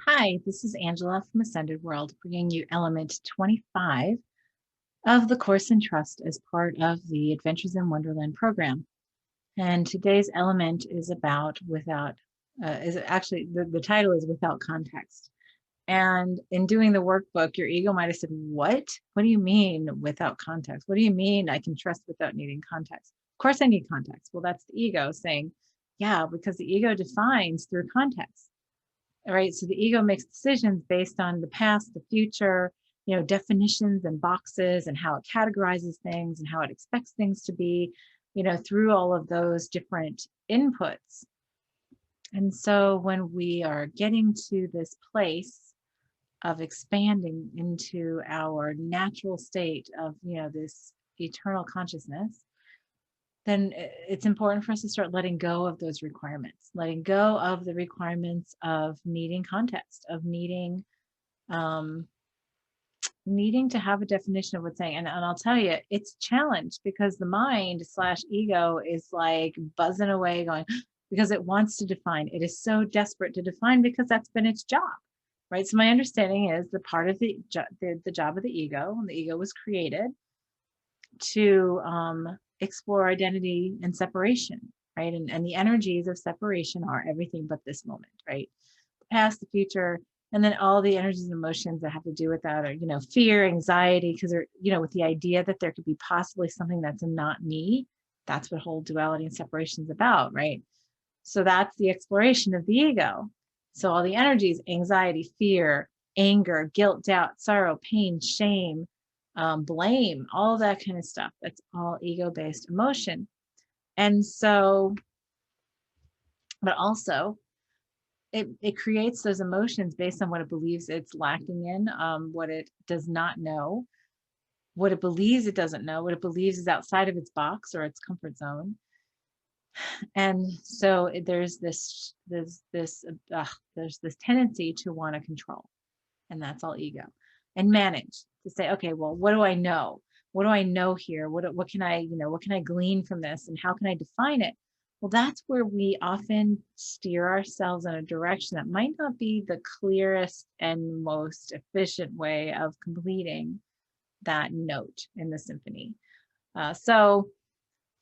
Hi, this is Angela from Ascended World, bringing you element 25 of the Course in Trust as part of the Adventures in Wonderland program. And today's element is about is actually, the title is Without Context. And in doing the workbook, your ego might have said, What? What do you mean without context? What do you mean I can trust without needing context? Of course, I need context. Well, that's the ego saying, Yeah, because the ego defines through context. All right. So the ego makes decisions based on the past, the future, definitions and boxes and how it categorizes things and how it expects things to be, through all of those different inputs. And so when we are getting to this place of expanding into our natural state of, this eternal consciousness, then it's important for us to start letting go of those requirements, letting go of the requirements of needing context, of um, needing to have a definition of what's saying. And I'll tell you, it's challenged because the mind slash ego is like buzzing away, going because it wants to define. It is so desperate to define because that's been its job, right? So my understanding is the part of the job of the ego, and the ego was created to explore identity and separation, right? And the energies of separation are everything but this moment, right? The past, the future, and then all the energies and emotions that have to do with that are, fear, anxiety, because they're, with the idea that there could be possibly something that's not me. That's what whole duality and separation is about, right? So that's the exploration of the ego. So all the energies, anxiety, fear, anger, guilt, doubt, sorrow, pain, shame, blame, all that kind of stuff. That's all ego-based emotion. And so, but also it creates those emotions based on what it believes it's lacking in, what it does not know, what it believes it doesn't know, what it believes is outside of its box or its comfort zone. And so there's this tendency to want to control, and that's all ego, and manage, to say, okay, well, what do I know? What do I know here? What can I, what can I glean from this, and how can I define it? Well, that's where we often steer ourselves in a direction that might not be the clearest and most efficient way of completing that note in the symphony. So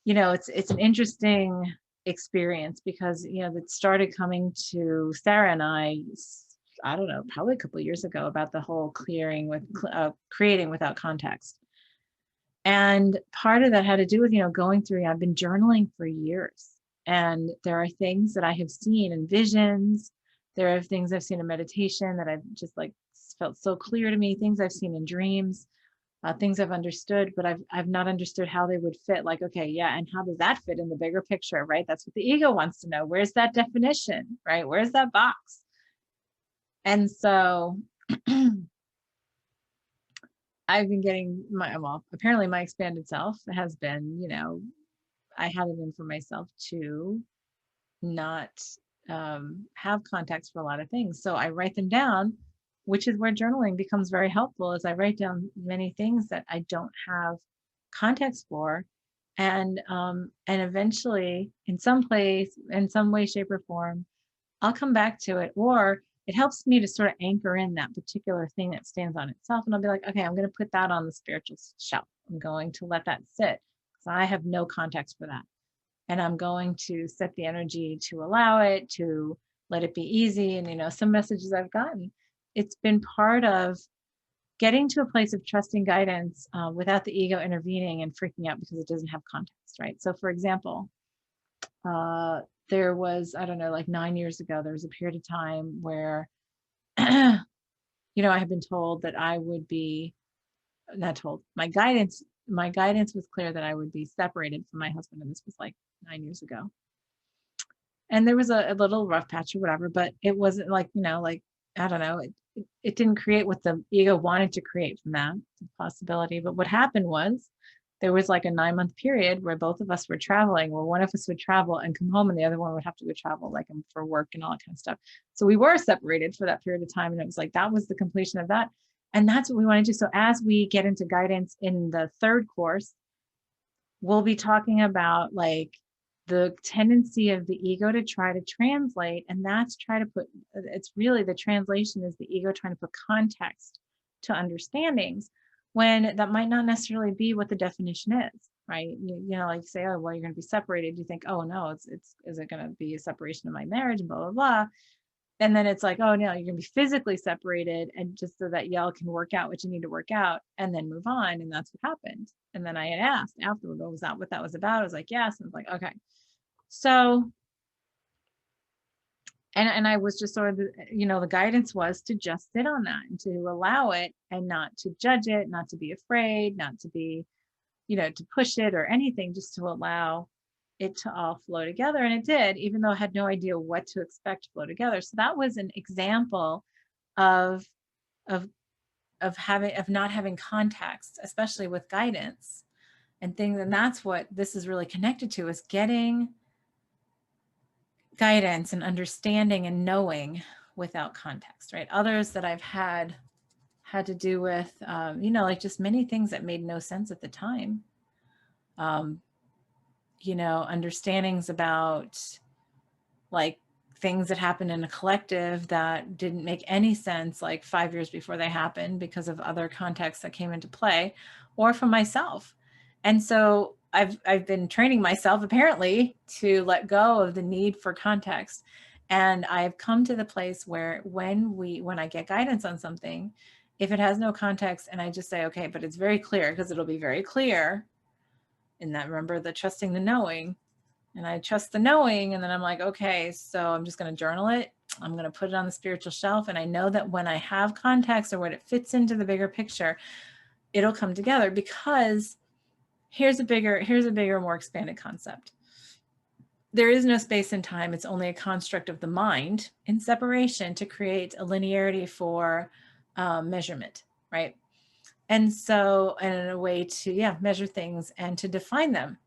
it's an interesting experience because, that started coming to Sarah and I don't know, probably a couple of years ago, about the whole creating without context. And part of that had to do with, going through, I've been journaling for years, and there are things that I have seen in visions. There are things I've seen in meditation that I've just like felt so clear to me, things I've seen in dreams, things I've understood, but I've not understood how they would fit. Like, okay, yeah, and how does that fit in the bigger picture, right? That's what the ego wants to know. Where's that definition, right? Where's that box? And so I've been getting apparently my expanded self has been, I had it in for myself to not have context for a lot of things. So I write them down, which is where journaling becomes very helpful, as I write down many things that I don't have context for. And eventually in some place, in some way, shape, or form, I'll come back to it, or it helps me to sort of anchor in that particular thing that stands on itself. And I'll be like, okay, I'm going to put that on the spiritual shelf. I'm going to let that sit because I have no context for that. And I'm going to set the energy to allow it, to let it be easy. And, some messages I've gotten, it's been part of getting to a place of trusting guidance without the ego intervening and freaking out because it doesn't have context, right? So for example, there was, I don't know, like 9 years ago, there was a period of time where, I had been told that I would be, not told, my guidance was clear that I would be separated from my husband. And this was like 9 years ago. And there was a little rough patch or whatever, but it wasn't like, like, I don't know, it didn't create what the ego wanted to create from that possibility. But what happened was there was like a 9-month period where both of us were traveling, where one of us would travel and come home and the other one would have to go travel, like for work and all that kind of stuff. So we were separated for that period of time. And it was like, that was the completion of that. And that's what we want to do. So as we get into guidance in the third course, we'll be talking about like the tendency of the ego to try to translate, and that's try to put, it's really the translation is the ego trying to put context to understandings when that might not necessarily be what the definition is, right? Like say, oh, well, you're going to be separated. You think, oh no, is it going to be a separation of my marriage and blah, blah, blah. And then it's like, oh no, you're going to be physically separated, and just so that y'all can work out what you need to work out and then move on. And that's what happened. And then I had asked afterward, was that what that was about? I was like, yes. And I was like, okay. So, and I was just sort of, the guidance was to just sit on that and to allow it and not to judge it, not to be afraid, not to be, to push it or anything, just to allow it to all flow together. And it did, even though I had no idea what to expect to flow together. So that was an example of of of not having context, especially with guidance and things. And that's what this is really connected to, is getting guidance and understanding and knowing without context, right? Others that I've had to do with, like just many things that made no sense at the time. Understandings about like things that happened in a collective that didn't make any sense like 5 years before they happened because of other contexts that came into play, or for myself. And so I've been training myself apparently to let go of the need for context. And I've come to the place where when I get guidance on something, if it has no context and I just say, okay, but it's very clear, because it'll be very clear in that, remember the trusting the knowing, and I trust the knowing. And then I'm like, okay, so I'm just going to journal it. I'm going to put it on the spiritual shelf. And I know that when I have context or when it fits into the bigger picture, it'll come together, because here's a bigger, more expanded concept. There is no space and time. It's only a construct of the mind in separation to create a linearity for measurement, right? And so, and a way to, measure things and to define them.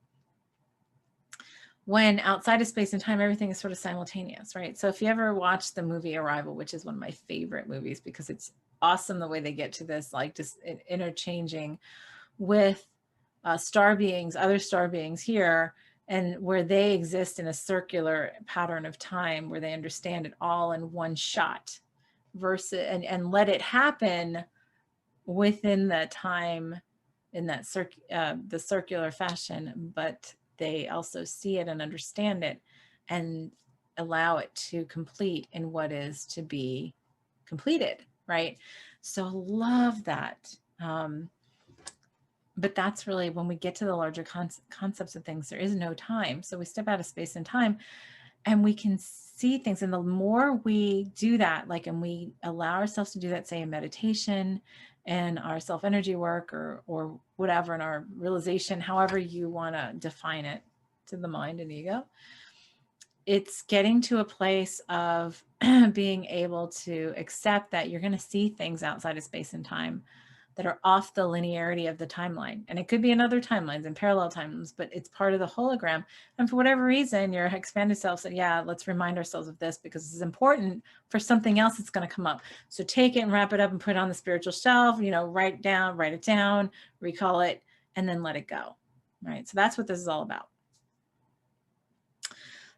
When outside of space and time, everything is sort of simultaneous, right? So if you ever watch the movie Arrival, which is one of my favorite movies because it's awesome the way they get to this, like just interchanging with star beings, other star beings here, and where they exist in a circular pattern of time where they understand it all in one shot, versus and let it happen within the time in that the circular fashion, but they also see it and understand it and allow it to complete in what is to be completed, right? So love that. But that's really when we get to the larger concepts of things, there is no time. So we step out of space and time and we can see things. And the more we do that, like, and we allow ourselves to do that, say in meditation and our self-energy work or whatever, in our realization, however you want to define it to the mind and ego, it's getting to a place of being able to accept that you're going to see things outside of space and time that are off the linearity of the timeline. And it could be in other timelines and parallel timelines, but it's part of the hologram. And for whatever reason, your expanded self said, yeah, let's remind ourselves of this because this is important for something else that's going to come up. So take it and wrap it up and put it on the spiritual shelf, write it down, recall it, and then let it go. Right. So that's what this is all about.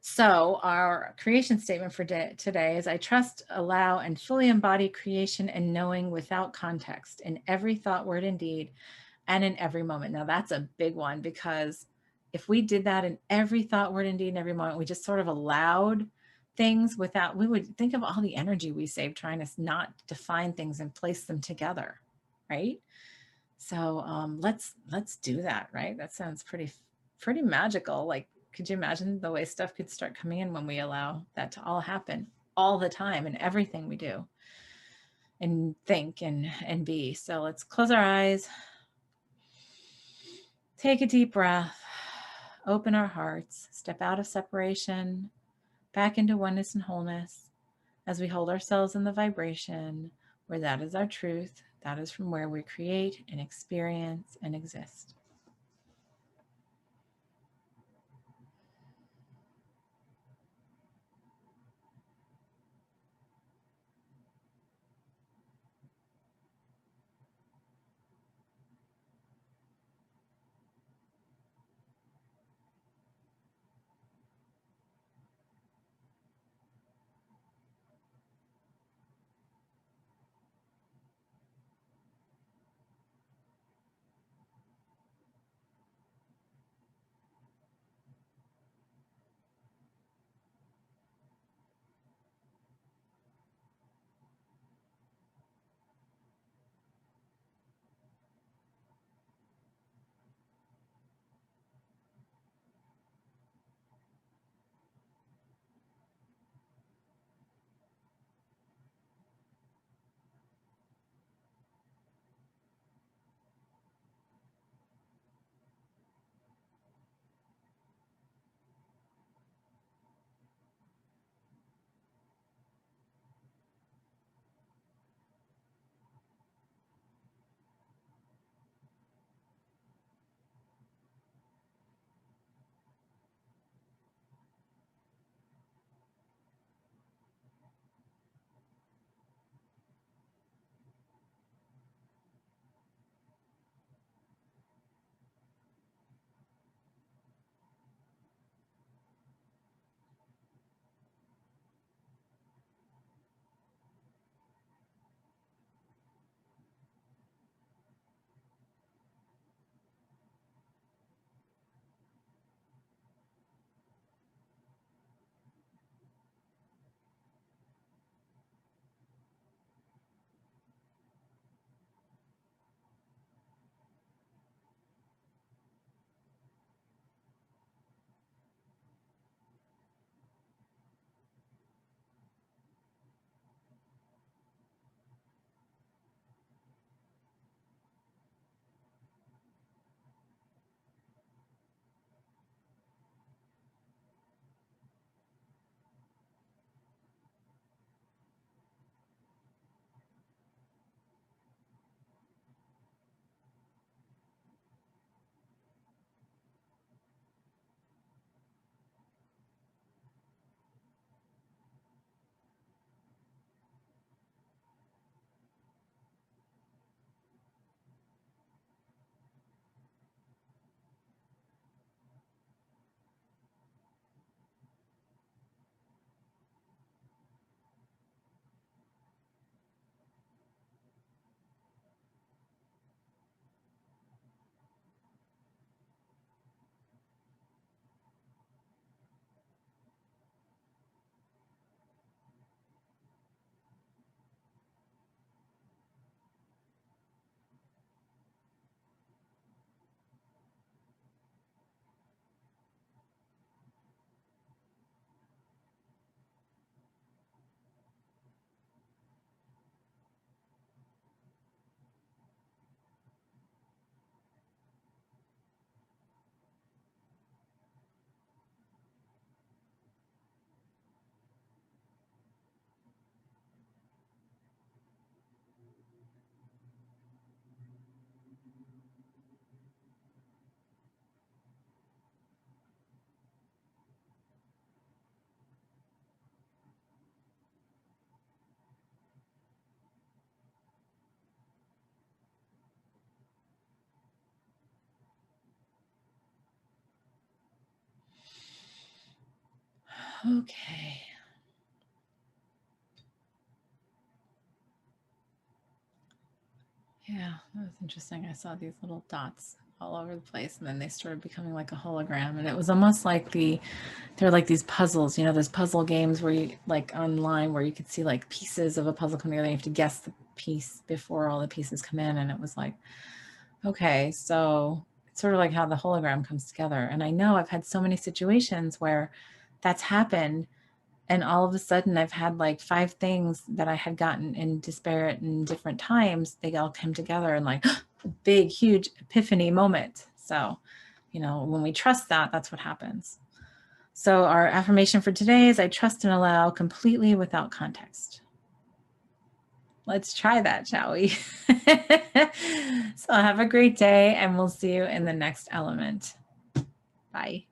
So our creation statement for today is, I trust, allow, and fully embody creation and knowing without context in every thought, word, and deed, and in every moment. Now that's a big one, because if we did that in every thought, word, and deed, in every moment, we just sort of allowed things without, we would think of all the energy we save trying to not define things and place them together, right? So let's do that, right? That sounds pretty magical. Like, could you imagine the way stuff could start coming in when we allow that to all happen all the time in everything we do and think and be? So let's close our eyes, take a deep breath, open our hearts, step out of separation, back into oneness and wholeness as we hold ourselves in the vibration where that is our truth. That is from where we create and experience and exist. Okay. Yeah, that was interesting. I saw these little dots all over the place, and then they started becoming like a hologram, and it was almost like they're like these puzzles, you know, those puzzle games where you like online where you could see like pieces of a puzzle coming together. You have to guess the piece before all the pieces come in, and it was like, okay, so it's sort of like how the hologram comes together. And I know I've had so many situations where that's happened, and all of a sudden I've had like 5 things that I had gotten in disparate and different times. They all come together and like a big, huge epiphany moment. So, you know, when we trust that, that's what happens. So our affirmation for today is I trust and allow completely without context. Let's try that, shall we? So have a great day, and we'll see you in the next element. Bye.